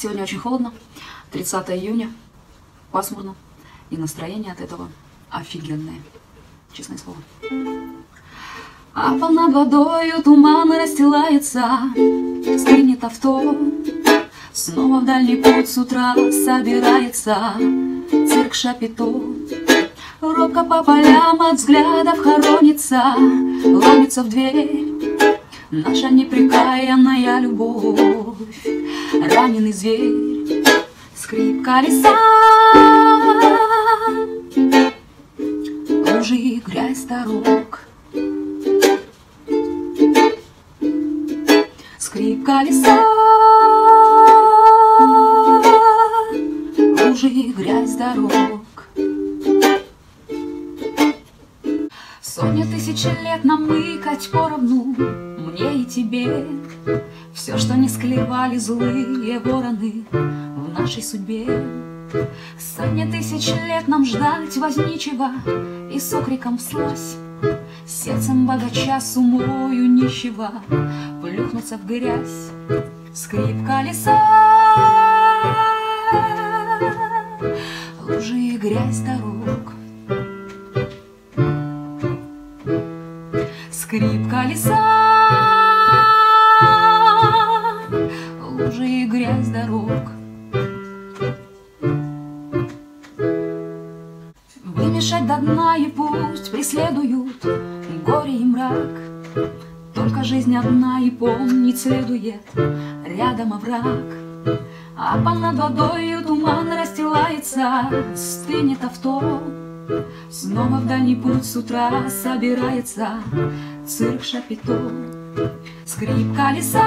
Сегодня очень холодно, 30 июня, пасмурно, и настроение от этого офигенное, честное слово. А над водою туман расстилается, стынет авто, снова в дальний путь с утра собирается цирк Шапито. Робко по полям от взглядов хоронится, ломится в дверь наша непрекаянная любовь. Раненый зверь, скрип колеса, лужи и грязь дорог. Скрип колеса, лужи и грязь дорог. Сотни тысяч лет намыкать поровну мне и тебе все, что не склевали злые вороны в нашей судьбе. Сотни тысяч лет нам ждать возничего и с окриком вслась, сердцем богача с умою нищего плюхнуться в грязь. Скрип колеса, лужи и грязь дорог. Скрип колеса, лужи и грязь дорог. Вымешать до дна и пусть преследуют горе и мрак, только жизнь одна и помнить следует рядом овраг. А над водою туман расстилается, стынет авто, снова в дальний путь с утра собирается цирк Шапито. Скрип колеса,